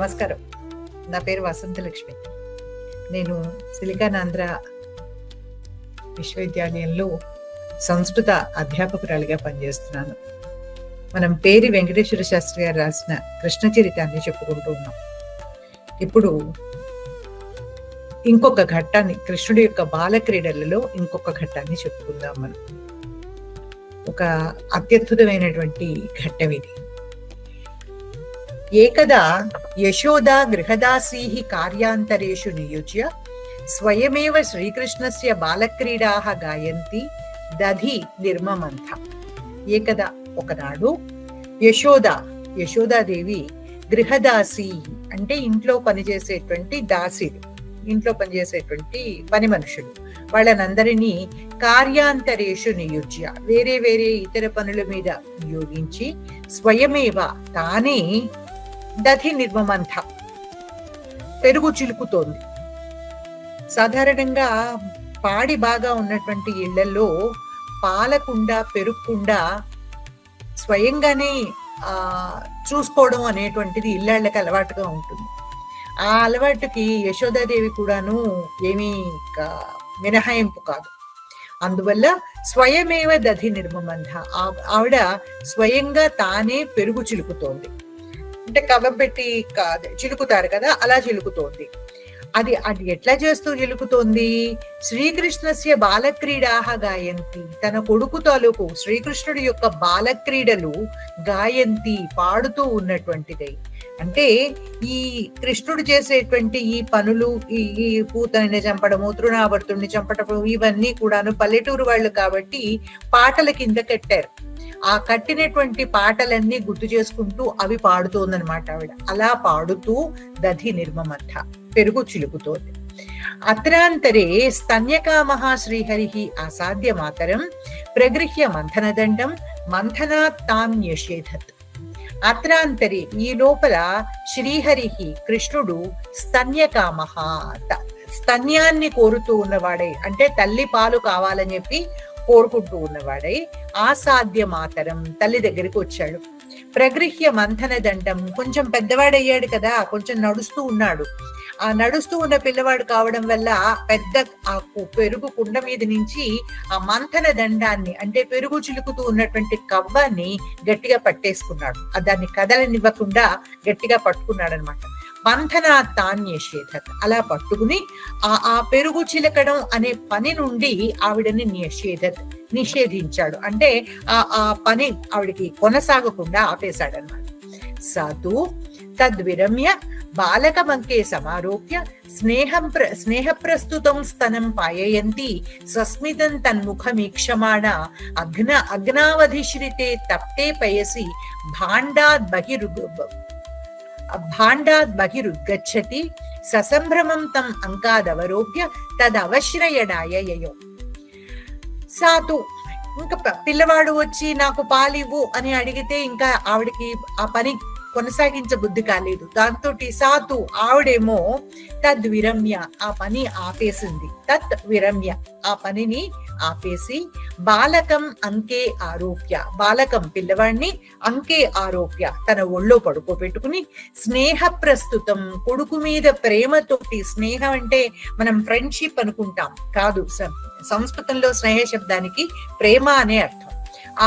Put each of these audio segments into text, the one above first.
నమస్కారం. నా పేరు వసంతలక్ష్మి. నేను సిలికానాంధ్ర విశ్వవిద్యాలయంలో సంస్కృత అధ్యాపకురాలిగా పనిచేస్తున్నాను. మనం పేరి వెంకటేశ్వర శాస్త్రి గారు రాసిన కృష్ణ చరితాన్ని చెప్పుకుంటూ ఉన్నాం. ఇప్పుడు ఇంకొక ఘట్టాన్ని, కృష్ణుడి యొక్క బాలక్రీడలలో ఇంకొక ఘట్టాన్ని చెప్పుకుందాం. మనం ఒక అత్యద్భుతమైనటువంటి ఘట్టం ఇది. ఏకదా యశోదా గృహదాసీః కార్యాంతరేషు నియుజ్య స్వయమేవ శ్రీకృష్ణస్య బాలక్రీడాః గాయంతి దధి నిర్మమంథ. ఏకదా ఒకనాడు యశోదాదేవి గృహదాసి అంటే ఇంట్లో పనిచేసేటువంటి దాసీలు, ఇంట్లో పనిచేసేటువంటి పని మనుషులు, వాళ్ళనందరినీ కార్యాంతరేషు నియుజ్య వేరే వేరే ఇతర పనుల మీద నియోగించి స్వయమేవ తానే దధి నిర్మమంథ పెరుగు చిలుకుతోంది. సాధారణంగా పాడి బాగా ఉన్నటువంటి ఇళ్లలో పాలకుండా పెరుగుకుండా స్వయంగానే చూసుకోవడం అనేటువంటిది ఇళ్ళకి అలవాటుగా ఉంటుంది. ఆ అలవాటుకి యశోదాదేవి కూడాను ఏమీ మినహాయింపు కాదు. అందువల్ల స్వయమేవ దధి నిర్మమంథ, ఆవిడ స్వయంగా తానే పెరుగు చిలుకుతోంది. అంటే కవ్వం పెట్టి చిలుకుతారు కదా, అలా చిలుకుతోంది. అది ఎట్లా చేస్తూ చిలుకుతోంది? శ్రీకృష్ణస్య బాలక్రీడాః గాయంతి, తన కొడుకు తాలూకు శ్రీకృష్ణుడి యొక్క బాలక్రీడలు గాయంతి పాడుతూ ఉన్నటువంటిది. అంటే ఈ కృష్ణుడు చేసేటువంటి ఈ పనులు, ఈ పూతని చంపడము, తృణావర్తుడిని చంపడము, ఇవన్నీ కూడాను పల్లెటూరు వాళ్ళు కాబట్టి పాటల కింద కట్టారు. ఆ కట్టినటువంటి పాటలన్నీ గుర్తు చేసుకుంటూ అవి పాడుతోందనమాట ఆవిడ. అలా పాడుతూ దధి నిర్మమంథ పెరుగు చిలుకుతోంది. అత్రాంతరే స్తన్యకామః శ్రీహరిః ఆసాద్య మాతరం ప్రగృహ్య మంథనదండం మంథనాత్ తాం న్యషేధత్. అత్రాంతరే ఈ లోపల శ్రీహరిః కృష్ణుడు స్తన్యకామః స్తన్యాన్ని కోరుతూ ఉన్నవాడై, అంటే తల్లి పాలు కావాలని చెప్పి కోరుకుంటూ ఉన్నవాడై ఆసాద్య మాతరం తల్లి దగ్గరికి వచ్చాడు. ప్రగృహ్య మంథన దండం, కొంచెం పెద్దవాడయ్యాడు కదా, కొంచెం నడుస్తూ ఉన్నాడు. ఆ నడుస్తూ ఉన్న పిల్లవాడు కావడం వల్ల పెద్ద ఆ పెరుగు కుండ మీద నుంచి ఆ మంథన దండాన్ని, అంటే పెరుగు చిలుకుతూ ఉన్నటువంటి కవ్వాన్ని గట్టిగా పట్టేసుకున్నాడు. దాన్ని కదలనివ్వకుండా గట్టిగా పట్టుకున్నాడు అనమాట. మంథనా తాన్యషేధత్, అలా పట్టుకుని ఆ పెరుగు చిలకడం అనే పని నుండి ఆవిడని నిషేధించాడు. అంటే ఆ పని ఆవిడికి కొనసాగకుండా ఆపేశాడనమాట. సాధు తద్విరమ్య బాలకమంకే సమారోప్య స్నేహప్రస్తుతం స్తనం పాయయంతి సస్మితం తన్ముఖమీక్షమాణ అగ్నావధిశ్రితే తప్తే పయసి భాండాద్ బహిరుద్గచ్చతి ససంభ్రమం తం అంకాదవరోప్య తదవశ్రయడాయ యయో. సాతు, ఇంకా పిల్లవాడు వచ్చి నాకు పాలివ్వు అని అడిగితే ఇంకా ఆవిడికి ఆ పని కొనసాగించ బుద్ధి కాలేదు. దాంతో సాతు ఆవిడేమో తద్విరమ్య ఆ పని ఆపేసింది. తత్ విరమ్య ఆ పనిని ఆపేసి బాలకం అంకే ఆరోప్య, బాలకం పిల్లవాడిని అంకే ఆరోప్య తన ఒళ్ళో పడుకోబెట్టుకుని స్నేహ ప్రస్తుతం కొడుకు మీద ప్రేమతోటి, స్నేహం అంటే మనం ఫ్రెండ్షిప్ అనుకుంటాం కాదు, సంస్కృతంలో స్నేహ శబ్దానికి ప్రేమ అనే అర్థం.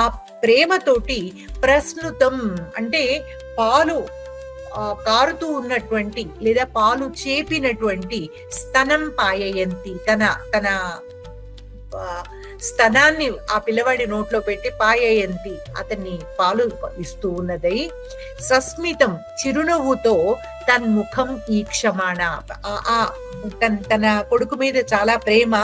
ఆ ప్రేమతోటి ప్రస్నుతం అంటే పాలు కారుతూ ఉన్నటువంటి లేదా పాలు చేపినటువంటి స్తనం పాయయంతి, తన స్తనాన్ని ఆ పిల్లవాడి నోట్లో పెట్టి పాయయంతి అతన్ని పాలు ఇస్తూ ఉన్నదై సస్మితం చిరునవ్వుతో తన్ముఖం ఈక్షమాణ, తన కొడుకు మీద చాలా ప్రేమ,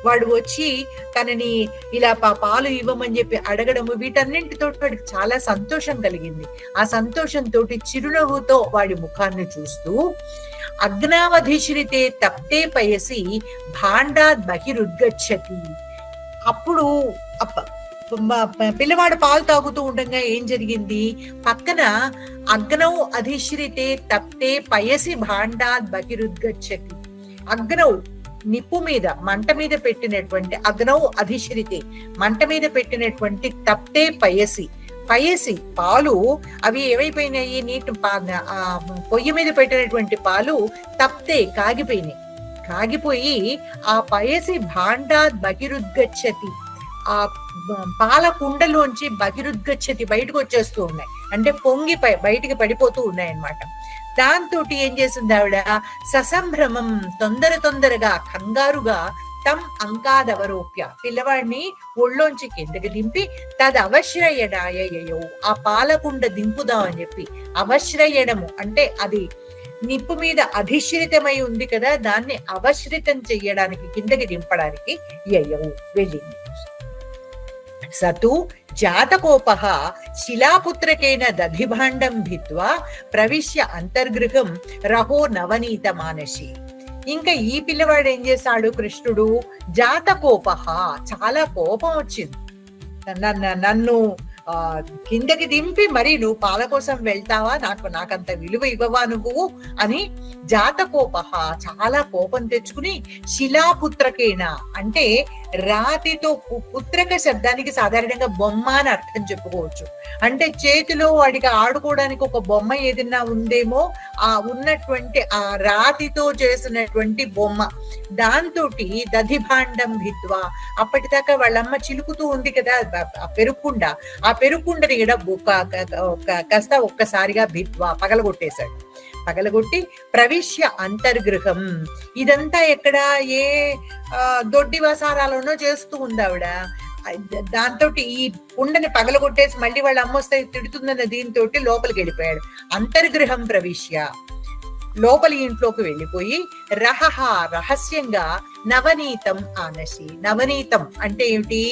వాడు వచ్చి తనని ఇలా పాలు ఇవ్వమని చెప్పి అడగడము, వీటన్నింటితో వాడికి చాలా సంతోషం కలిగింది. ఆ సంతోషంతో చిరునవ్వుతో వాడి ముఖాన్ని చూస్తూ అగ్నావధిశ్రితే తప్తే పయసి భాండాద్ బహిరుద్గచ్చతి. అప్పుడు పిల్లవాడు పాలు తాగుతూ ఉండగా ఏం జరిగింది? పక్కన అగ్నౌ అధిశ్రితే తప్తే పయసి భాండాద్ బహిరుద్గచ్చతి. అగ్నౌ నిప్పు మీద, మంట మీద పెట్టినటువంటి, అగ్నౌ అధిశ్రితే మంట మీద పెట్టినటువంటి తప్తే పయసి పయసి పాలు అవి ఏమైపోయినాయి, పొయ్యి మీద పెట్టినటువంటి పాలు తప్తే కాగిపోయినాయి. కాగిపోయి ఆ పయసి భాండాత్ బహిరుద్గచ్చతి, ఆ పాల కుండలోంచి బహిరుద్గచ్చతి, బయటకు వచ్చేస్తూ ఉన్నాయి, అంటే పొంగి బయటికి పడిపోతూ ఉన్నాయి అన్నమాట. దాంతో ఏం చేసింది ఆవిడ, ససంభ్రమం, తొందరగా కంగారుగా తం అంకాదవరోప్య, పిల్లవాడిని ఒళ్ళోంచి కిందకి దింపి తదవశ్రయడాయయో, ఆ పాలకుండ దింపుదాం అని చెప్పి, అవశ్రయడము అంటే అది నిప్పు మీద అధిశ్రితమై ఉంది కదా, దాన్ని అవశ్రితం చెయ్యడానికి, కిందకి దింపడానికి యయౌ వెళ్ళింది. సతు జాతకోపః శిలాపుత్రకేన దధిభాండం భిత్వా ప్రవిశ్య అంతర్గృహం రహో నవనీత మానసి. ఇంకా ఈ పిల్లవాడు ఏం చేశాడు, కృష్ణుడు జాతకోపః, చాలా కోపం వచ్చింది, నన్ను కిందకి దింపి మరి నువ్వు పాల కోసం వెళ్తావా, నాకంత విలువ ఇవ్వవా నువ్వు అని జాతకోపః, చాలా కోపం తెచ్చుకుని శిలాపుత్రకేన అంటే రాతితో, పుత్రక శబ్దానికి సాధారణంగా బొమ్మ అని అర్థం చెప్పుకోవచ్చు. అంటే చేతిలో వాడికి ఆడుకోవడానికి ఒక బొమ్మ ఏదైనా ఉందేమో, ఆ ఉన్నటువంటి ఆ రాతితో చేసినటువంటి బొమ్మ, దాంతో దధిభాండం భిత్వా, అప్పటిదాకా వాళ్ళమ్మ చిలుకుతూ ఉంది కదా ఆ పెరుక్కుండ, ఆ పెరుక్కుండని కాస్త ఒక్కసారిగా భిత్వా పగలగొట్టేశాడు. పగలగొట్టి ప్రవిశ్య అంతర్గృహం, ఇదంతా ఎక్కడ, ఏ దొడ్డి వసారాలోనో చేస్తూ ఉంది ఆవిడ. దాంతో ఈ కుండని పగలగొట్టేసి మళ్ళీ వాళ్ళ అమ్మ వస్తే తిడుతుందన్న దీంతో లోపలికి వెళ్ళిపోయాడు. అంతర్గృహం ప్రవిశ్య, లోపలి ఇంట్లోకి వెళ్ళిపోయి రహస్యంగా నవనీతం ఆనసి, నవనీతం అంటే ఏమిటి,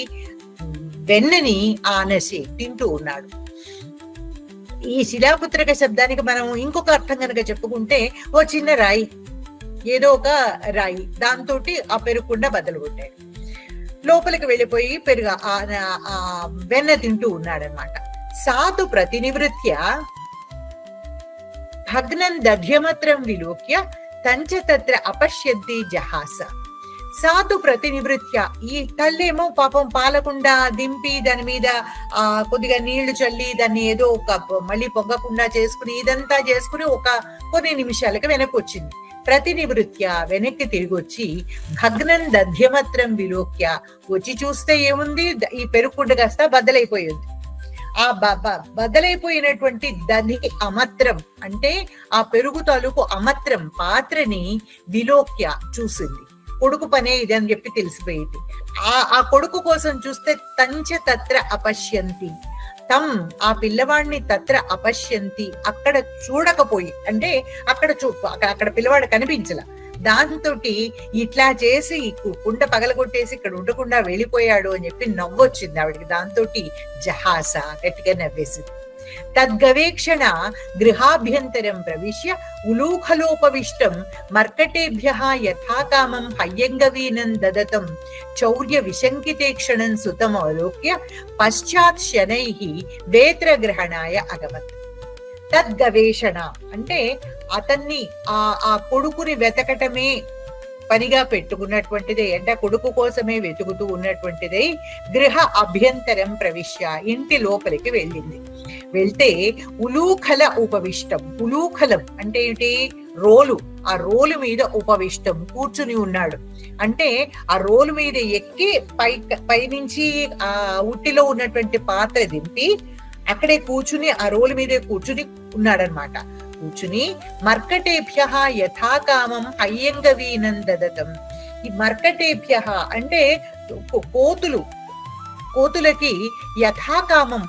వెన్నని ఆనసి తింటూ ఉన్నాడు. ఈ శిలాపుత్రక శబ్దానికి మనం ఇంకొక అర్థం కనుక చెప్పుకుంటే, ఓ చిన్న రాయి, ఏదో ఒక రాయి, దాంతో ఆ పెరుగుకుండా బద్దలు కొట్టాడు. లోపలికి వెళ్ళిపోయి వెన్న తింటూ ఉన్నాడనమాట. సాతు ప్రతినివృత్య భగ్నం దధ్యమత్రం విలోక్య తంచ తత్ర అపశ్యద్ది జహాస. సాతు ప్రతినివృత్య, ఈ తల్లేమో పాపం పాలకుండా దింపి దాని మీద కొద్దిగా నీళ్లు చల్లి దాన్ని ఏదో ఒక మళ్ళీ పొంగకుండా చేసుకుని ఇదంతా చేసుకుని కొన్ని నిమిషాలకి వెనక్కి వచ్చింది. ప్రతినివృత్య, వెనక్కి తిరిగి వచ్చి భగ్నం దధ్యమత్రం విలోక్య, వచ్చి చూస్తే ఏముంది, ఈ పెరుగుకుండ కాస్త బద్దలైపోయింది. ఆ బద్దలైపోయినటువంటి దధి అమత్రం అంటే ఆ పెరుగు తాలూకు అమత్రం పాత్రని విలోక్య చూసింది. కొడుకు పనే ఇది అని చెప్పి తెలిసిపోయింది. ఆ కొడుకు కోసం చూస్తే తంచ తత్ర అపశ్యంతి, ఆ పిల్లవాడిని తత్ర అపశ్యంతి, అక్కడ చూడకపోయి, అంటే అక్కడ పిల్లవాడు కనిపించల, దాంతో ఇట్లా చేసి కుండ పగలగొట్టేసి ఇక్కడ ఉండకుండా వెళ్ళిపోయాడు అని చెప్పి నవ్వొచ్చింది ఆవిడికి. దాంతో జహాస, గట్టిగా నవ్వేసింది. తద్గవేక్షణ గృహాభ్యంతరం ప్రవిశ్య ఉలూఖలోపవిష్టం మర్కటేభ్యః యథాకామం హయ్యంగవీనం దదతం చౌర్య విశంకితేక్షణం సుతం అవలోక్య పశ్చాత్ శనైః వేత్రగ్రహణాయ అగమత్. తద్గవేషణ అంటే అతన్ని ఆ కొడుకుని వెతకటమే పనిగా పెట్టుకున్నటువంటిదే, అంటే కొడుకు కోసమే వెతుకుతూ ఉన్నటువంటిదే. గృహ అభ్యంతరం ప్రవిశ్య, ఇంటి లోపలికి వెళ్ళింది. వెళ్తే ఉలూఖల ఉపవిష్టం, ఉలూఖలం అంటే ఏంటి, రోలు, ఆ రోలు మీద ఉపవిష్టం కూర్చుని ఉన్నాడు. అంటే ఆ రోలు మీద ఎక్కి పైనుంచి ఆ ఉట్టిలో ఉన్నటువంటి పాత్ర దింపి అక్కడే కూర్చుని, ఆ రోలు మీదే కూర్చుని ఉన్నాడనమాట. కూర్చుని మర్కటేభ్యః యథాకామం హయ్యంగవీనం దదతం. ఈ మర్కటేభ్యః అంటే కోతులకి యథాకామం,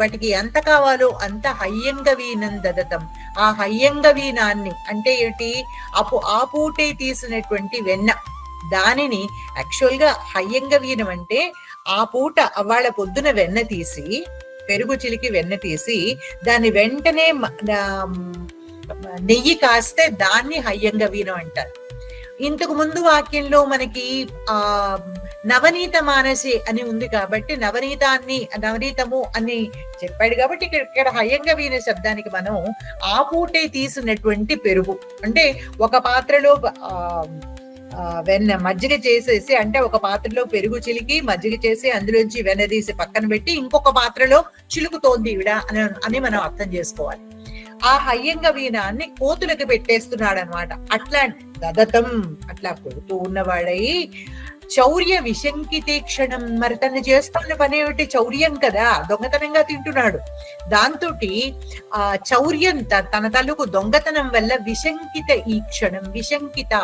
వాటికి ఎంత కావాలో అంత హయ్యంగవీనం దదతం, ఆ హయ్యంగవీనాన్ని అంటే ఏంటి, ఆపూటే తీసినటువంటి వెన్న, దానిని యాక్చువల్ గా హయ్యంగవీనం అంటే ఆ పూట వాళ్ళ పొద్దున వెన్న తీసి, పెరుగు చిలికి వెన్న తీసి దాన్ని వెంటనే నెయ్యి కాస్తే దాన్ని హయ్యంగవీనం అంటారు. ఇంతకు ముందు వాక్యంలో మనకి నవనీత మానసి అని ఉంది కాబట్టి నవనీతము అని చెప్పాడు కాబట్టి ఇక్కడ హయ్యంగవీన శబ్దానికి మనం ఆ పూటే తీసినటువంటి పెరుగు, అంటే ఒక పాత్రలో వెన్న మజ్జిగ చేసేసి, అంటే ఒక పాత్రలో పెరుగు చిలికి మజ్జిగ చేసి అందులోంచి వెన్న తీసి పక్కన పెట్టి ఇంకొక పాత్రలో చిలుకుతోంది ఈవిడ అని మనం అర్థం చేసుకోవాలి. ఆ హయ్యంగ వీణాన్ని కోతులకు పెట్టేస్తున్నాడు అనమాట. అట్లా దదతం అట్లా కొడుతూ ఉన్నవాడై చౌర్య విశంకితే క్షణం. మరి తను చేస్తున్న పని ఏమిటి? చౌర్యం కదా, దొంగతనంగా తింటున్నాడు. దాంతో ఆ చౌర్యం తన తలుకు దొంగతనం వల్ల విశంకిత ఈ క్షణం, విశంకిత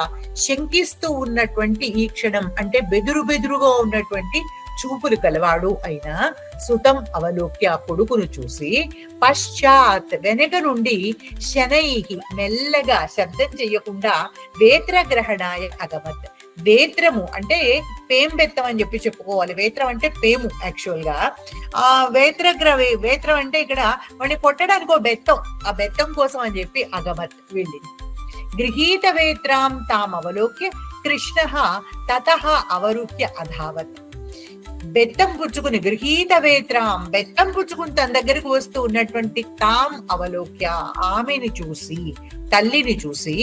శంకిస్తూ ఉన్నటువంటి ఈ క్షణం అంటే బెదురుగా ఉన్నటువంటి చూపులు కలవాడు అయినా సుతం అవలోక్య కొడుకును చూసి పశ్చాత్ వెనక నుండి శనైహి మెల్లగా శబ్దం చెయ్యకుండా వేత్రగ్రహణాయ అగమత్. వేత్రము అంటే పేం బెత్తం అని చెప్పి చెప్పుకోవాలి. వేత్రం అంటే పేము యాక్చువల్ గా. ఆ వేత్రం అంటే ఇక్కడ వాడిని కొట్టడానికి ఒక బెత్తం, ఆ బెత్తం కోసం అని చెప్పి అగమత్ వెళ్ళింది. గృహీత వేత్రాం తాం అవలోక్య కృష్ణ తతః అవరుహ్య అధావత్. బెత్తం పుచ్చుకుని గృహీత వేత్రాం బెత్తం పుచ్చుకుని తన దగ్గరకు వస్తూ ఉన్నటువంటి తాం అవలోక్య ఆమెని చూసి, తల్లిని చూసి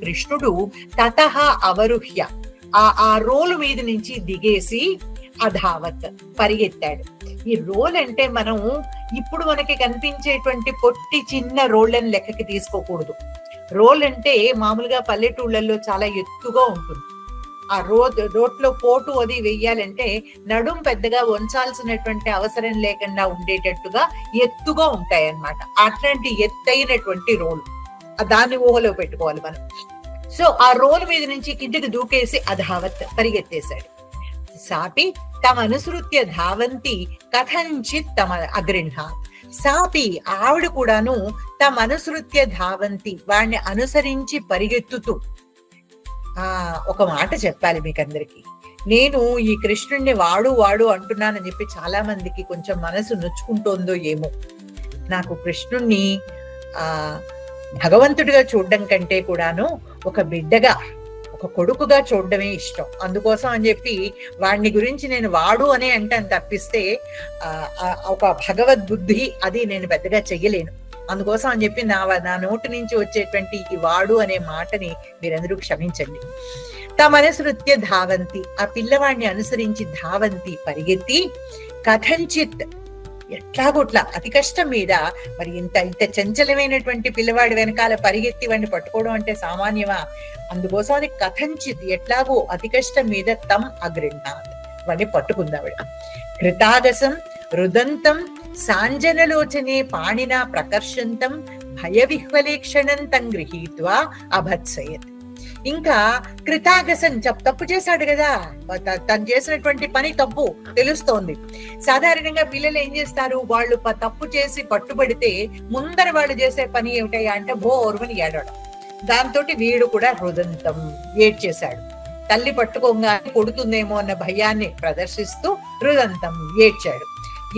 కృష్ణుడు తతః అవరుహ్య ఆ రోలు మీద నుంచి దిగేసి అధావత్ పరిగెత్తాడు. ఈ రోల్ అంటే మనం ఇప్పుడు మనకి కనిపించేటువంటి పొట్టి చిన్న రోళ్ళని లెక్కకి తీసుకోకూడదు. రోల్ అంటే మామూలుగా పల్లెటూళ్ళల్లో చాలా ఎత్తుగా ఉంటుంది. ఆ రోట్లో పోటు అది వెయ్యాలంటే నడుం పెద్దగా వంచాల్సినటువంటి అవసరం లేకుండా ఉండేటట్టుగా ఎత్తుగా ఉంటాయి అన్నమాట. అట్లాంటి ఎత్తైనటువంటి రోల్, దాన్ని ఊహలో పెట్టుకోవాలి మనం. సో ఆ రోల్ మీద నుంచి కిందికి దూకేసి అధావత్ పరిగెత్తేశాడు. సాపి తమ అనుసృత్య ధావంతి కథంచిత్ తమ అగృహ. సాపి ఆవిడ కూడాను తమ అనుసృత్య ధావంతి వాడిని అనుసరించి పరిగెత్తుతూ. ఒక మాట చెప్పాలి మీకందరికి. నేను ఈ కృష్ణుడిని వాడు అంటున్నానని చెప్పి చాలా మందికి కొంచెం మనసు నొచ్చుకుంటోందో ఏమో. నాకు కృష్ణుణ్ణి భగవంతుడిగా చూడడం కంటే కూడాను ఒక బిడ్డగా, ఒక కొడుకుగా చూడడమే ఇష్టం. అందుకోసం అని చెప్పి వాడిని గురించి నేను వాడు అనే అంటాను తప్పిస్తే ఒక భగవద్బుద్ధి అది నేను పెద్దగా చెయ్యలేను. అందుకోసం అని చెప్పి నా నోటి నుంచి వచ్చేటువంటి ఈ వాడు అనే మాటని మీరందరూ క్షమించండి. తమ అనుసృత్య ధావంతి ఆ పిల్లవాడిని అనుసరించి ధావంతి పరిగెత్తి కథంచిత్ ఎట్లాగొట్లా అతి కష్టం మీద. మరి ఇంత చంచలమైనటువంటి పిల్లవాడి వెనకాల పరిగెత్తి వాడిని పట్టుకోవడం అంటే సామాన్యమా? అందుకోసం అది కథంచిత్ ఎట్లాగో అతి కష్టం మీద తం అగృహ్ణాత్ వాడిని పట్టుకుందావిడ. కృతాగసం రుదంతం సాంజనలోచనే పాణినా ప్రకర్షంతం భయ విహ్వలేక్షణం తం గృహీత్వా అభత్సయత్. ఇంకా కృతాగసం తప్పు చేశాడు కదా, తను చేసినటువంటి పని తప్పు తెలుస్తోంది. సాధారణంగా పిల్లలు ఏం చేస్తారు, వాళ్ళు తప్పు చేసి పట్టుబడితే ముందర వాళ్ళు చేసే పని ఏమిటయ్యా అంటే బోరుమని ఏడవడం. దాంతో వీడు కూడా రుదంతం ఏడ్చేశాడు. తల్లి పట్టుకోగానే కొడుతుందేమో అన్న భయాన్ని ప్రదర్శిస్తూ రుదంతం ఏడ్చాడు.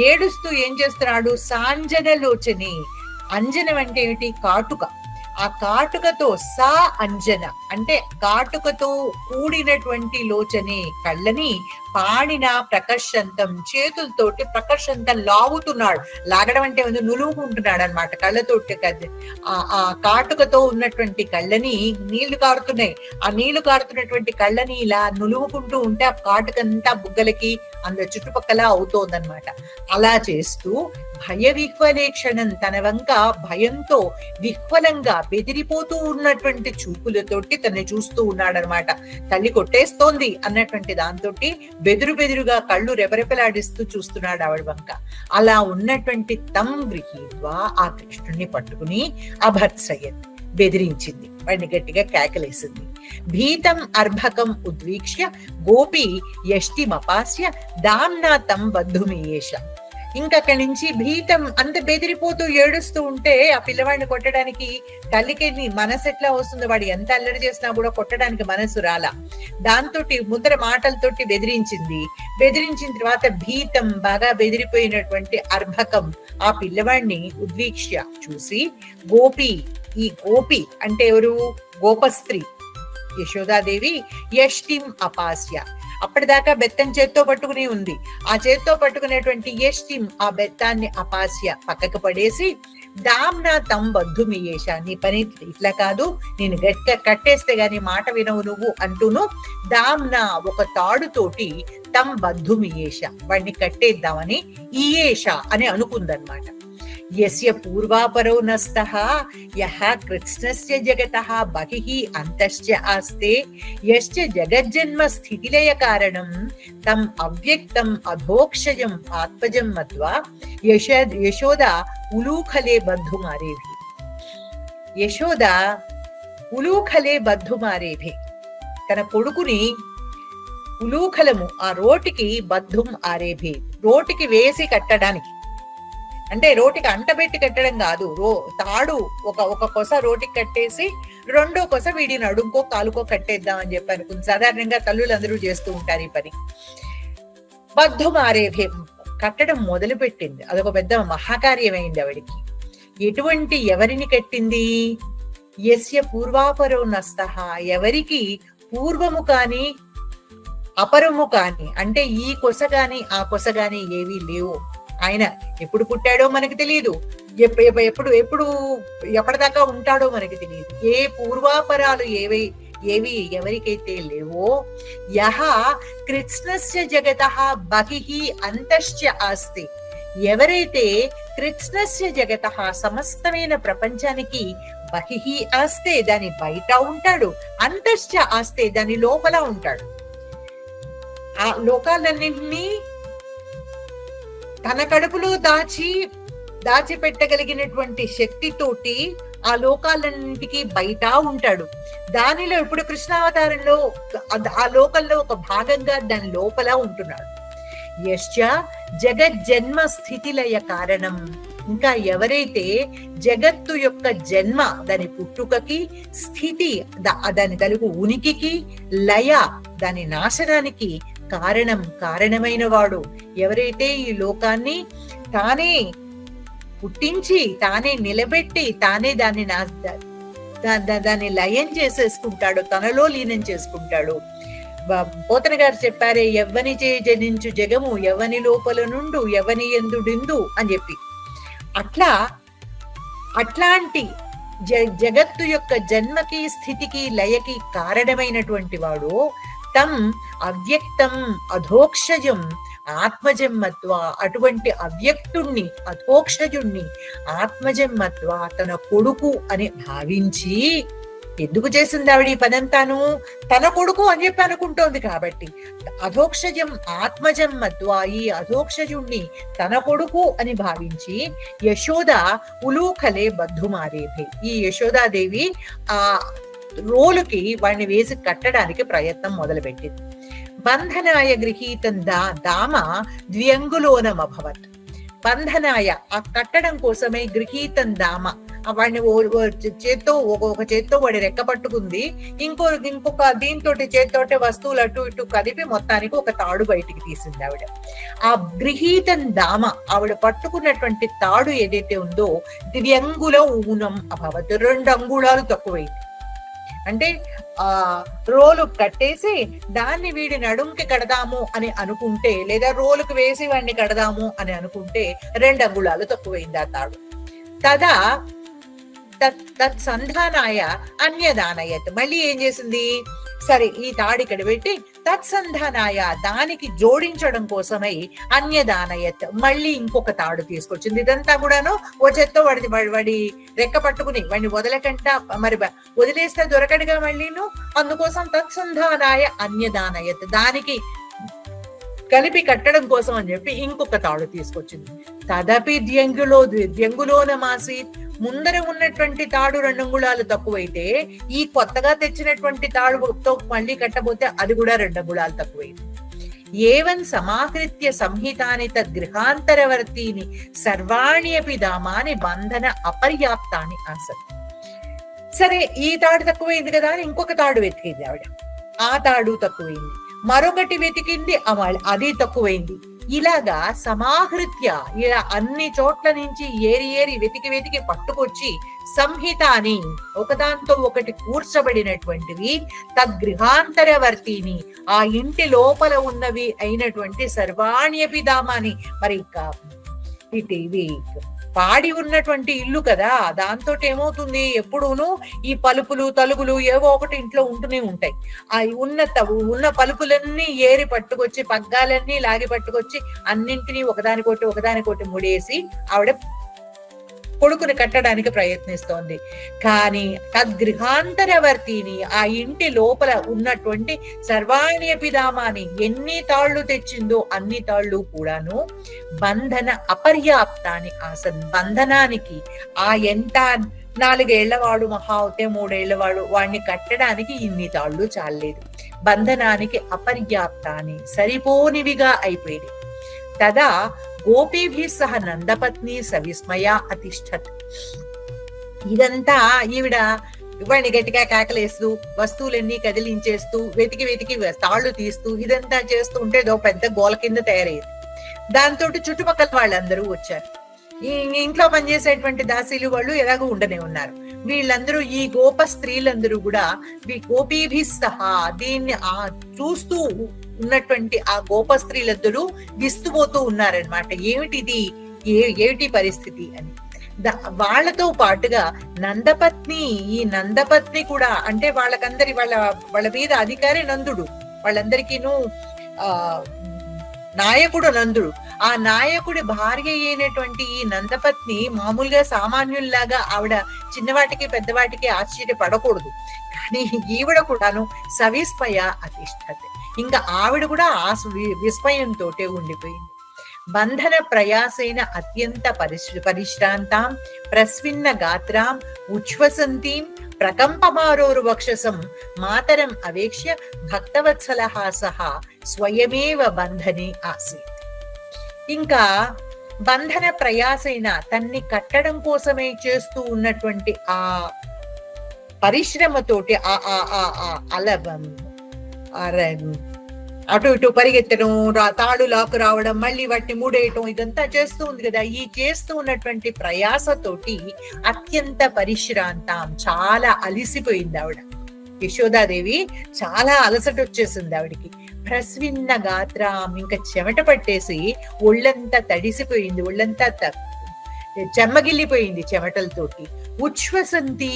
ఏడుస్తూ ఏం చేస్తున్నాడు, సాంజనలోచని. అంజనం అంటే ఏమిటి? కాటుక. ఆ కాటుకతో సా అంజన అంటే కాటుకతో కూడినటువంటి లోచని కళ్ళని పాణిన ప్రకర్షంతం చేతులతోటి ప్రకర్షంతం లాగుతున్నాడు. లాగడం అంటే నులువుకుంటున్నాడు అనమాట కళ్ళతోటి. ఆ కాటుకతో ఉన్నటువంటి కళ్ళని నీళ్లు కారుతున్నాయి. ఆ నీళ్లు కారుతున్నటువంటి కళ్ళని ఇలా నులువుకుంటూ ఉంటే ఆ కాటుకంతా బుగ్గలకి అందులో చుట్టుపక్కల అవుతోందనమాట. అలా చేస్తూ భయ విహ్వలేక్షణం తన వంక భయంతో విహ్వలంగా బెదిరిపోతూ ఉన్నటువంటి చూపులతోటి తనని చూస్తూ ఉన్నాడనమాట. తల్లి కొట్టేస్తోంది అన్నటువంటి దాంతో బెదురుగా కళ్ళు రెపరెపలాడిస్తూ చూస్తున్నాడు ఆవిడ వంక. అలా ఉన్నటువంటి తం గృహీత్వా ఆ కృష్ణుణ్ణి పట్టుకుని అభత్సయత్ బెదిరించింది. వాడిని గట్టిగా కేకలేసింది. భీతం అర్భకం ఉద్వీక్ష్య గోపి యష్టిమపాస్య దామ్నా తం బంధుమీయేష. ఇంకక్కడి నుంచి భీతం అంత బెదిరిపోతూ ఏడుస్తూ ఉంటే ఆ పిల్లవాడిని కొట్టడానికి తల్లికి మనసు ఎట్లా వస్తుంది? వాడు ఎంత అల్లరి చేసినా కూడా కొట్టడానికి మనసు రాలా. దాంతో ముందర మాటలతోటి బెదిరించింది. బెదిరించిన తర్వాత భీతం బాగా బెదిరిపోయినటువంటి అర్భకం ఆ పిల్లవాడిని ఉద్వీక్ష్య చూసి గోపి, ఈ గోపి అంటే ఎవరు? గోపస్త్రీ యశోదాదేవి యష్టిం అపాస్య అప్పటిదాకా బెత్తం చేత్తో పట్టుకుని ఉంది. ఆ చేత్తో పట్టుకునేటువంటి యష్టి ఆ బెత్తాన్ని అపాస్య పక్కకు పడేసి దామ్నా తం బంధుమియేష, నీ పని ఇట్లా కాదు, నేను గట్టిగా కట్టేస్తే గాని మాట వినవు నువ్వు అంటూను దామ్నా ఒక తాడుతోటి తం బంధుమియేష, వాడిని కట్టేద్దామని ఇయేష అని అనుకుందన్నమాట. యస్య పూర్వాపరో నస్తః యః కృత్స్నస్య జగతః బహిః అంతశ్చ ఆస్తే యశ్చ జగజ్జన్మ స్థితిలయ కారణం తం అవ్యక్తం అధోక్షజం ఆత్మజం మత్వా యశోద ఉలూఖలే బంధుమారేభి. యశోద ఉలూఖలే బంధుమారేభి, తన కొడుకుని ఉలూఖలము ఆ రోటికి బద్ధుం ఆరేభి, రోటికి వేసి కట్టడానికి, అంటే రోటికి అంటబెట్టి కట్టడం కాదు, తాడు ఒక కొస రోటికి కట్టేసి రెండో కొస వీడిని అడుక్కో కాలుకో కట్టేద్దాం అని చెప్పి అనుకుంది. సాధారణంగా తల్లులందరూ చేస్తూ ఉంటారు ఈ పని. బద్ధుమారేభే, కట్టడం మొదలు పెట్టింది. అదొక పెద్ద మహాకార్యమైంది ఆవిడికి. ఎటువంటి ఎవరిని కట్టింది? యస్య పూర్వాపరో నస్తః, ఎవరికి పూర్వము కాని అపరము కాని, అంటే ఈ కొస గాని ఆ కొస గాని ఏవీ లేవు. ఆయన ఎప్పుడు పుట్టాడో మనకి తెలియదు, ఎప్పుడు ఎప్పటిదాకా ఉంటాడో మనకి తెలియదు. ఏ పూర్వాపరాలు ఏవి ఎవరికైతే లేవో, యహ కృత్స్నస్య జగతః బహిః అంతశ్చ ఆస్తి, ఎవరైతే కృత్స్నస్య జగతః సమస్తమైన ప్రపంచానికి బహిః ఆస్తే దాని బయట ఉంటాడు, అంతశ్చ ఆస్తే దాని లోపల ఉంటాడు. ఆ లోకాలన్నింటినీ తన కడుపులో దాచిపెట్టగలిగినటువంటి శక్తితోటి ఆ లోకాలన్నింటికి బయట ఉంటాడు. దానిలో ఇప్పుడు కృష్ణావతారంలో ఆ లోకంలో ఒక భాగంగా దాని లోపల ఉంటున్నాడు. యశ్చ జగజ్జన్మ స్థితిలయ కారణం, ఇంకా ఎవరైతే జగత్తు యొక్క జన్మ దాని పుట్టుకకి, స్థితి దాని తలుగు ఉనికికి, లయ దాని నాశనానికి కారణమైన వాడు, ఎవరైతే ఈ లోకాన్ని తానే పుట్టించి తానే నిలబెట్టి తానే దాన్ని లయం చేసేసుకుంటాడు, తనలో లీనం చేసుకుంటాడు. పోతన గారు చెప్పారే, ఎవ్వని చే జనించు జగము ఎవని లోపల నుండు ఎవని ఎందుడిందు అని చెప్పి, అట్లాంటి జగత్తు యొక్క జన్మకి స్థితికి లయకి కారణమైనటువంటి వాడు తం అవ్యక్తం అధోక్షజం ఆత్మజం మత్వా, అటువంటి అవ్యక్తుణ్ణి అధోక్షజుణ్ణి ఆత్మజం మత్వా తన కొడుకు అని భావించి, ఎందుకు చేసింది ఆవిడ ఈ పనంతాను? తన కొడుకు అని చెప్పి అనుకుంటోంది కాబట్టి. అధోక్షజం ఆత్మజం మత్వా, ఈ అధోక్షజుణ్ణి తన కొడుకు అని భావించి యశోద ఉలూఖలే బద్ధుమారేభే, ఈ యశోదాదేవి ఆ రోలుకి వాడిని వేసి కట్టడానికి ప్రయత్నం మొదలుపెట్టింది. బంధనాయ గృహీతం దామ ద్వ్యంగులోనమభవత్, బంధనాయ ఆ కట్టడం కోసమే గృహీతం దామ, వాడిని చేత్తో ఒక చేత్తో వాడి రెక్క పట్టుకుంది, ఇంకొక దీంతో చేత్తోటే వస్తువులు అటు ఇటు కదిపి మొత్తానికి ఒక తాడు బయటికి తీసింది ఆవిడ. ఆ గృహీతం దామ, ఆవిడ పట్టుకున్నటువంటి తాడు ఏదైతే ఉందో ద్వ్యంగుల ఊనం అభవత్, 2 అంగుళాలు తక్కువైంది. అంటే ఆ రోలు కట్టేసి దాన్ని వీడి నడుంకి కడదాము అని అనుకుంటే, లేదా రోలుకు వేసి వాడిని కడదాము అని అనుకుంటే 2 అంగుళాలు తక్కువైంది ఆ తాడు. తదా తత్సంధానాయ అన్యదానయత్, మళ్ళీ ఏం చేసింది, సరే ఈ తాడు ఇక్కడ పెట్టి తత్సంధానాయ దానికి జోడించడం కోసమై అన్యదానయత్ మళ్ళీ ఇంకొక తాడు తీసుకొచ్చింది. ఇదంతా కూడాను ఓ చేత్తో వాడి రెక్క పట్టుకుని వాడిని వదలకంట, మరి వదిలేస్తే దొరకడుగా మళ్ళీను, అందుకోసం తత్సంధానాయ అన్యదానయత్ దానికి కలిపి కట్టడం కోసం అని చెప్పి ఇంకొక తాడు తీసుకొచ్చింది. తదపి ద్వ్యంగులోనమాసి, ముందర ఉన్నటువంటి తాడు 2 అంగుళాలు తక్కువైతే ఈ కొత్తగా తెచ్చినటువంటి తాడుతో మళ్ళీ కట్టబోతే అది కూడా 2 అంగుళాలు తక్కువైంది. ఏవన్ సమాకృత్య సంహితాని తద్గృహాంతరవర్తీని సర్వాణి అపి దామాని బంధన అపర్యాప్తాని ఆసన్. సరే ఈ తాడు తక్కువైంది కదా అని ఇంకొక తాడు వెతికింది ఆవిడ, ఆ తాడు తక్కువైంది. మరొకటి వెతికింది, అది తక్కువైంది. ఇలాగా సమాహృత్య ఇలా అన్ని చోట్ల నుంచి ఏరి ఏరి వెతికి వెతికి పట్టుకొచ్చి సంహిత అని ఒకదాంతో ఒకటి కూర్చబడినటువంటివి తద్గృహాంతరవర్తిని ఆ ఇంటి లోపల ఉన్నవి అయినటువంటి సర్వాణ్యపి ధామాని. మరి ఇవి పాడి ఉన్నటువంటి ఇల్లు కదా, దాంతో ఏమవుతుంది ఎప్పుడూను ఈ పలుపులు తలుగులు ఏవో ఒకటి ఇంట్లో ఉంటూనే ఉంటాయి. ఆ ఉన్న పలుపులన్నీ ఏరి పట్టుకొచ్చి పగ్గాలన్నీ లాగి పట్టుకొచ్చి అన్నింటినీ ఒకదానికొట్టి ముడేసి ఆవిడ కొడుకుని కట్టడానికి ప్రయత్నిస్తోంది. కానీ తద్గృహాంతరవర్తిని ఆ ఇంటి లోపల ఉన్నటువంటి సర్వాణ్యపిధామాని ఎన్ని తాళ్లు తెచ్చిందో అన్ని తాళ్లు కూడాను బంధన అపర్యాప్తాన్ని ఆసన్. బంధనానికి ఆ ఎంత 4 ఏళ్లవాడు మహా అవుతే 3 ఏళ్లవాడు వాడిని కట్టడానికి ఇన్ని తాళ్లు చాలలేదు. బంధనానికి అపర్యాప్తాన్ని సరిపోనివిగా అయిపోయింది. తదా గోపీభి సహ నందపత్ని సవిస్మయ అతిష్టత్. ఇదంతా ఈవిడ వాడిని గట్టిగా కేకలేస్తూ వస్తువులన్నీ కదిలించేస్తూ వెతికి వెతికి తాళ్లు తీస్తూ ఇదంతా చేస్తూ ఉంటే ఏదో పెద్ద గోల కింద తయారయ్యేది. దాంతో చుట్టుపక్కల వాళ్ళందరూ వచ్చారు. ఈ ఇంట్లో పనిచేసేటువంటి దాసీలు వాళ్ళు ఎలాగో ఉండనే ఉన్నారు. వీళ్ళందరూ ఈ గోప స్త్రీలందరూ కూడా గోపీభి సహా దీన్ని చూస్తూ ఉన్నటువంటి ఆ గోప స్త్రీలందరూ విస్తుపోతూ ఉన్నారనమాట. ఏమిటిది, ఏమిటి పరిస్థితి అని. వాళ్లతో పాటుగా నందపత్ని, ఈ నందపత్ని కూడా అంటే వాళ్ళకందరి వాళ్ళ మీద అధికారి నందుడు, వాళ్ళందరికీను నాయకుడు నందుడు. ఆ నాయకుడి భార్య అయినటువంటి ఈ నందపత్ని మామూలుగా సామాన్యుల్లాగా ఆవిడ చిన్నవాటికి పెద్దవాటికి ఆశ్చర్యపడకూడదు. కానీ ఈవిడ కూడాను సవిస్మయ అతిష్టత. ఇంకా ఆవిడ కూడా ఆ విస్మయంతో ఉండిపోయింది. బంధన ప్రయాసైన అత్యంత పరిశ్రాంతాం ప్రస్విన్న గాత్రాం ఉచ్ఛ్వసంతీం ప్రకంపమారోరు వక్షసం మాతరం అవేక్ష్య భక్తవత్సలః సహా స్వయమేవ బంధనే ఆసీత్. ఇంకా బంధన ప్రయాసైన తన్ని కట్టడం కోసమే చేస్తూ ఉన్నటువంటి ఆ పరిశ్రమతోటి అటు ఇటు పరిగెత్తడం, తాడు లాకు రావడం, మళ్ళీ వాటిని మూడేయటం, ఇదంతా చేస్తూ ఉంది కదా. ఈ చేస్తూ ఉన్నటువంటి ప్రయాసతోటి అత్యంత పరిశ్రాంతం చాలా అలిసిపోయింది ఆవిడ. యశోదాదేవి చాలా అలసట వచ్చేసింది ఆవిడికి. ప్రస్విన్న గాత్రం, ఇంకా చెమట పట్టేసి ఒళ్ళంతా తడిసిపోయింది, ఒళ్ళంతా చెమ్మగిల్లిపోయింది చెమటలతోటి. ఉచ్ఛ్వసంతి,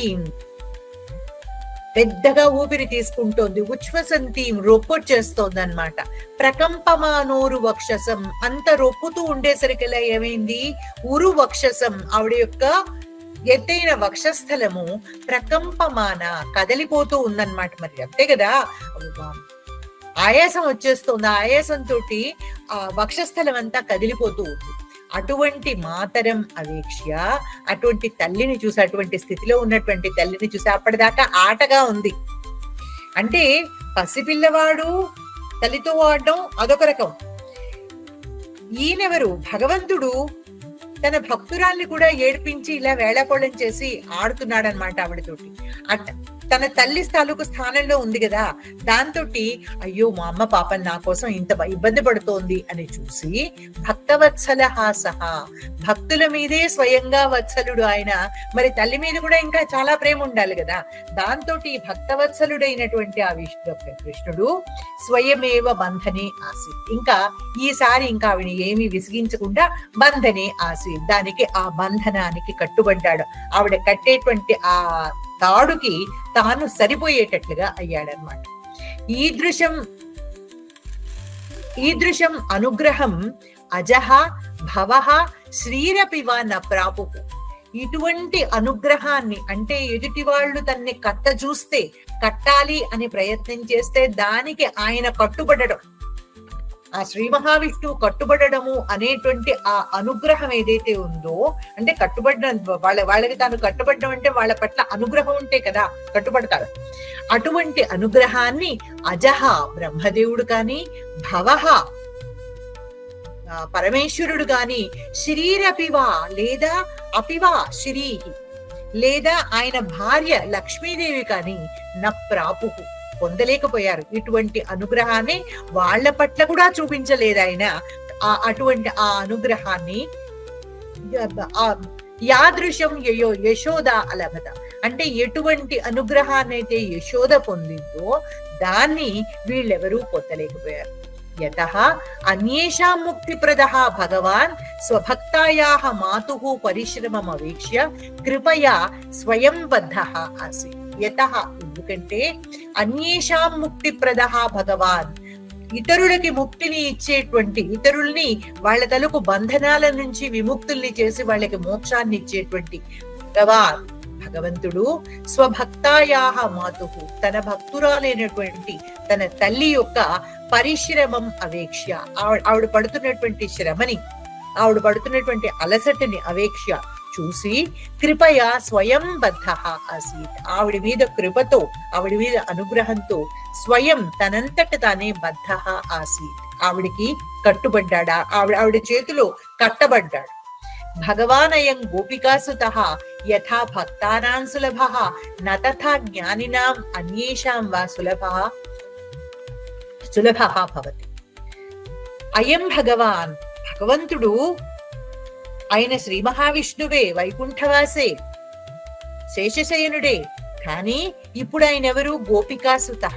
పెద్దగా ఊపిరి తీసుకుంటోంది. ఉచ్ఛ్వసంతి, రొప్పొచ్చేస్తోంది అనమాట. ప్రకంపమానోరు వక్షసం, అంత రొప్పుతూ ఉండేసరికిలా ఏమైంది, ఉరు వక్షసం ఆవిడ యొక్క ఎత్తైన వక్షస్థలము ప్రకంపమాన కదలిపోతూ ఉందన్నమాట. మరి అంతే కదా, ఆయాసం వచ్చేస్తోంది. ఆ ఆయాసంతో ఆ వక్షస్థలం అంతా కదిలిపోతూ ఉంది. అటువంటి మాతరం అవేక్ష్య, అటువంటి తల్లిని చూసి, అటువంటి స్థితిలో ఉన్నటువంటి తల్లిని చూసి, అప్పటిదాకా ఆటగా ఉంది. అంటే పసిపిల్లవాడు తల్లితో ఆడడం అదొక రకం. ఈయనెవరు, భగవంతుడు తన భక్తురాల్ని కూడా ఏడ్పించి ఇలా వేళాకోళం చేసి ఆడుతున్నాడనమాట ఆవిడతోటి. తన తల్లి తాలూకు స్థానంలో ఉంది కదా, దాంతో అయ్యో మా అమ్మ పాపం నా కోసం ఇంత ఇబ్బంది పడుతోంది అని చూసి భక్తవత్సలః సహా, భక్తుల మీదే స్వయంగా వత్సలుడు ఆయన, మరి తల్లి మీద కూడా ఇంకా చాలా ప్రేమ ఉండాలి కదా. దాంతో భక్తవత్సలుడైనటువంటి ఆ కృష్ణుడు స్వయమేవ బంధనే ఆసీత్. ఇంకా ఈసారి ఇంకా ఆవిడ ఏమీ విసిగించకుండా బంధనే ఆసీత్, దానికి ఆ బంధనానికి కట్టుబడ్డాడు. ఆవిడ కట్టేటువంటి ఆ తాడుకి తాను సరిపోయేటట్లుగా అయ్యాడనమాట. ఈదృశం అనుగ్రహం అజహ భవః శ్రీరపివ న ప్రాపు. ఇటువంటి అనుగ్రహాన్ని, అంటే ఎదుటి వాళ్ళు తన్ని కట్టాలి అని ప్రయత్నం చేస్తే దానికి ఆయన కట్టుబడడం, ఆ శ్రీ మహావిష్ణువు కట్టుబడము అనేటువంటి ఆ అనుగ్రహం ఏదైతే ఉందో, అంటే కట్టుబడడం, వాళ్ళకి తాను కట్టుబడడం అంటే వాళ్ళ పట్ల అనుగ్రహం ఉంటే కదా కట్టుబడతారు. అటువంటి అనుగ్రహాన్ని అజహ బ్రహ్మదేవుడు కాని, భవః పరమేశ్వరుడు గాని, శ్రీరపివా లేదా అపివా శ్రీ లేదా ఆయన భార్య లక్ష్మీదేవి కాని న ప్రాపు పొందలేకపోయారు. ఇటువంటి అనుగ్రహాన్ని వాళ్ళ పట్ల కూడా చూపించలేదు ఆయన. అటువంటి ఆ అనుగ్రహాన్ని యాదృశం యశోద అలభత అంటే ఎటువంటి అనుగ్రహాన్ని అయితే యశోద పొందిందో దాన్ని వీళ్ళెవరూ పొందలేకపోయారు. యతః అన్యేషాం ముక్తిప్రదః భగవాన్ స్వభక్తాయాః మాతుః పరిశ్రమం అవేక్ష్య కృపయా స్వయం బద్ధః ఆసీత్. యతః ఎందుకంటే అన్యేషాం ముక్తిప్రదః భగవాన్ ఇతరులకి ముక్తిని ఇచ్చేటువంటి, ఇతరుల్ని వాళ్ళ తలకు బంధనాల నుంచి విముక్తుల్ని చేసి వాళ్ళకి మోక్షాన్ని ఇచ్చేటువంటి భగవంతుడు స్వభక్తాయాహ మాతుః తన భక్తురాలైనటువంటి తన తల్లి యొక్క పరిశ్రమం అవేక్ష ఆవిడ పడుతున్నటువంటి శ్రమని, ఆవిడ పడుతున్నటువంటి అలసటని అవేక్ష చూసి కృపయా స్వయం బద్ధః ఆసీత్ ఆవిడ మీద కృపతో, ఆవిడ మీద అనుగ్రహంతో స్వయం తనంతట తానే బద్ధః ఆసీత్ ఆవిడికి కట్టుబడ్డాడా, ఆవిడ చేతిలో కట్టబడ్డాడు. భగవానయం గోపికాసుతః యథా భక్తానాం సులభః న తథా జ్ఞానినాం అన్యేషాం వా సులభః భవతి. అయం భగవాన్ భగవంతుడు ఆయన శ్రీ మహావిష్ణువే, వైకుంఠవాసే, శేషశయనుడే. కానీ ఇప్పుడు ఆయన ఎవరు? గోపికాసుతః.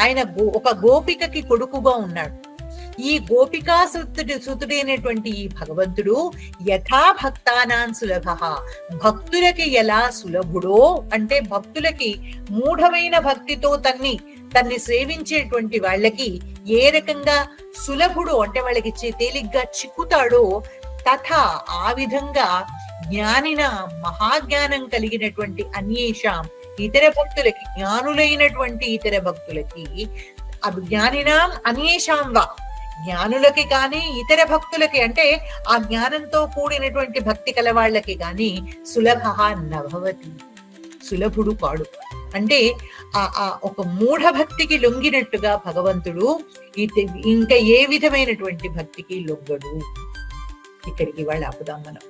ఆయన ఒక గోపికకి కొడుకుగా ఉన్నాడు. ఈ సుతుడైనటువంటి ఈ భగవంతుడు యథా భక్తానాం సులభః భక్తులకి ఎలా సులభుడో అంటే భక్తులకి మూఢమైన భక్తితో తన్ని సేవించేటువంటి వాళ్ళకి ఏ రకంగా సులభుడు అంటే వాళ్ళకి తేలిగ్గా చిక్కుతాడో తథా ఆ విధంగా జ్ఞానిన మహాజ్ఞానం కలిగినటువంటి అన్యేషాం ఇతర భక్తులకి, జ్ఞానులైనటువంటి ఇతర భక్తులకి, జ్ఞానినాం అన్యేషాం వా జ్ఞానులకి కానీ ఇతర భక్తులకి అంటే ఆ జ్ఞానంతో కూడినటువంటి భక్తి కలవాళ్ళకి కానీ సులభ నభవతి సులభుడు కాడు. అంటే ఆ ఒక మూఢ భక్తికి లొంగినట్టుగా భగవంతుడు ఇంకా ఏ విధమైనటువంటి భక్తికి లొంగడు. ఇక్కడికి వాళ్ళు ఆపుదాం మనం.